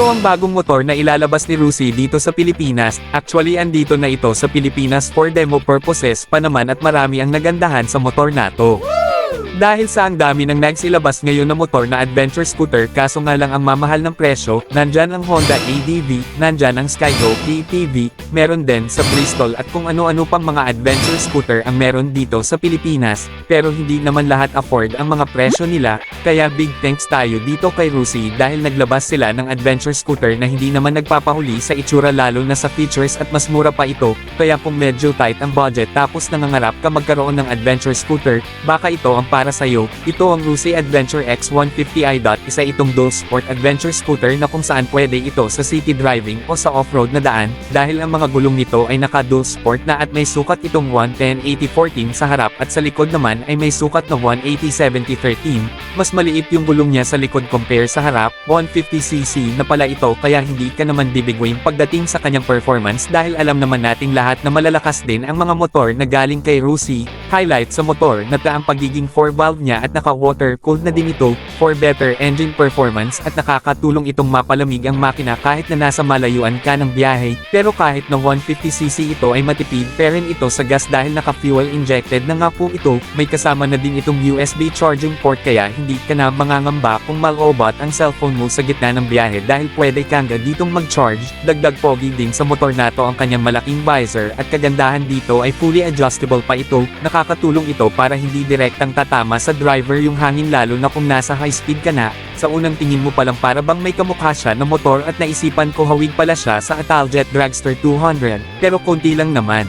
Ito ang bagong motor na ilalabas ni Rusi dito sa Pilipinas. Actually andito na ito sa Pilipinas for demo purposes pa naman at marami ang nagandahan sa motor na to. Dahil sa ang dami ng nagsilabas ngayon na motor na adventure scooter kaso nga lang ang mamahal ng presyo, nandyan ang Honda ADV, nandyan ang Skygo PPV, meron din sa Bristol at kung ano-ano pang mga adventure scooter ang meron dito sa Pilipinas, pero hindi naman lahat afford ang mga presyo nila, kaya big thanks tayo dito kay Rusi dahil naglabas sila ng adventure scooter na hindi naman nagpapahuli sa itsura lalo na sa features at mas mura pa ito, kaya kung medyo tight ang budget tapos nangangarap ka magkaroon ng adventure scooter, baka ito ang para sa'yo. Ito ang Rusi Adventure X150i. Isa itong dual sport adventure scooter na kung saan pwede ito sa city driving o sa off-road na daan, dahil ang mga gulong nito ay naka dual sport na at may sukat itong 110/80/14 sa harap at sa likod naman ay may sukat na 180/70/13, mas maliit yung gulong niya sa likod compare sa harap, 150cc na pala ito kaya hindi ka naman bibigwin pagdating sa kanyang performance dahil alam naman nating lahat na malalakas din ang mga motor na galing kay Rusi. Highlight sa motor na ang pagiging 4-valve niya at naka-water-cooled na din ito, for better engine performance at nakakatulong itong mapalamig ang makina kahit na nasa malayuan ka ng biyahe, pero kahit na 150cc ito ay matipid pa rin ito sa gas dahil naka-fuel injected na nga po ito, may kasama na din itong USB charging port kaya hindi ka na mangangamba kung malobot ang cellphone mo sa gitna ng biyahe dahil pwede kang ditong mag-charge. Dagdag pogi din sa motor na to ang kanyang malaking visor at kagandahan dito ay fully adjustable pa ito, nakakatulong ito para hindi direktang tatama sa driver yung hangin lalo na kung nasa high speed ka na. Sa unang tingin mo palang para bang may kamukha siya na motor at naisipan ko hawig pala siya sa Italjet Dragster 200, pero konti lang naman.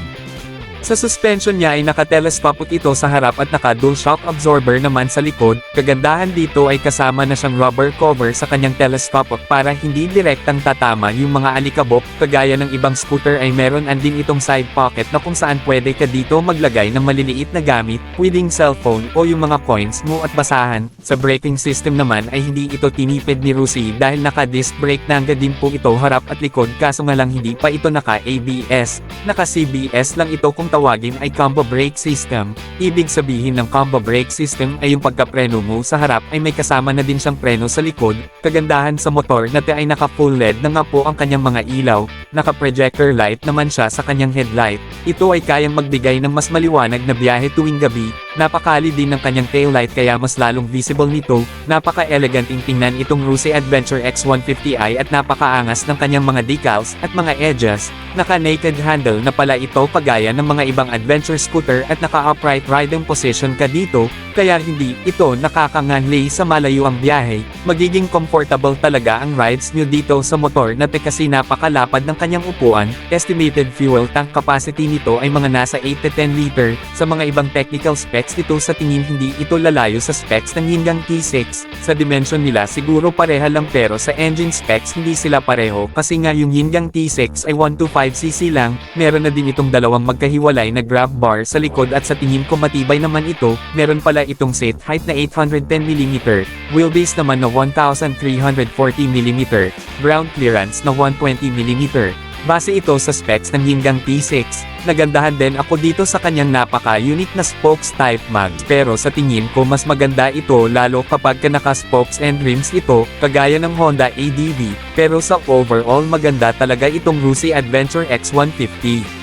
Sa suspension niya ay naka-telescopic ito sa harap at naka-dual shock absorber naman sa likod. Kagandahan dito ay kasama na siyang rubber cover sa kanyang telescopic para hindi direktang tatama yung mga alikabok. Kagaya ng ibang scooter ay meron andin itong side pocket na kung saan pwede ka dito maglagay ng maliliit na gamit, pwedeng cellphone o yung mga coins mo at basahan. Sa braking system naman ay hindi ito tinipid ni Rusi dahil naka-disc brake na din po ito harap at likod kaso nga lang hindi pa ito naka-ABS. Naka-CBS lang ito kung tawagin ay combo brake system. Ibig sabihin ng combo brake system ay yung pagkapreno mo sa harap ay may kasama na din siyang preno sa likod. Kagandahan sa motor na ay naka full LED na nga po ang kanyang mga ilaw. Naka projector light naman siya sa kanyang headlight. Ito ay kayang magbigay ng mas maliwanag na biyahe tuwing gabi. Napakali din ng kanyang taillight kaya mas lalong visible nito. Napaka-elegant tingnan itong Rusi Adventure X150i at napakaangas ng kanyang mga decals at mga edges. Naka-naked handle na pala ito kagaya ng mga ibang adventure scooter at naka-upright riding position ka dito, kaya hindi ito nakakanganli sa malayuang biyahe. Magiging comfortable talaga ang rides nyo dito sa motor na kasi napakalapad ng kanyang upuan. Estimated fuel tank capacity nito ay mga nasa 8 to 10 liter. Sa mga ibang technical specs nito sa tingin hindi ito lalayo sa specs ng Hyundai T6. Sa dimension nila siguro pareha lang pero sa engine specs hindi sila pareho kasi nga yung Hyundai T6 ay 125cc lang. Meron na din itong dalawang magkahiwalay na grab bar sa likod at sa tingin ko matibay naman ito. Meron pala itong seat height na 810mm, wheelbase naman na 1340mm, ground clearance na 120mm. Base ito sa specs ng Hyundai T6. Nagandahan din ako dito sa kanyang napaka-unique na spokes type mags pero sa tingin ko mas maganda ito lalo kapag naka-spokes and rims ito, kagaya ng Honda ADV, pero sa overall maganda talaga itong Rusi Adventure X150.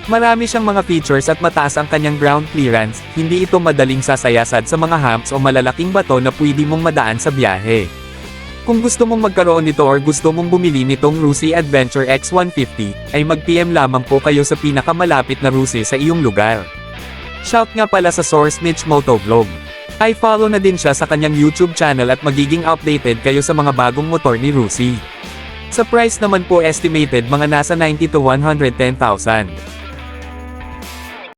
Marami siyang mga features at mataas ang kanyang ground clearance, hindi ito madaling sasayasad sa mga humps o malalaking bato na pwede mong madaan sa biyahe. Kung gusto mong magkaroon nito or gusto mong bumili nitong Rusi Adventure X150, ay mag-PM lamang po kayo sa pinakamalapit na Rusi sa iyong lugar. Shout nga pala sa Source Mitch Motovlog. Ay follow na din siya sa kanyang YouTube channel at magiging updated kayo sa mga bagong motor ni Rusi. Sa price naman po estimated mga nasa 90 to 110,000.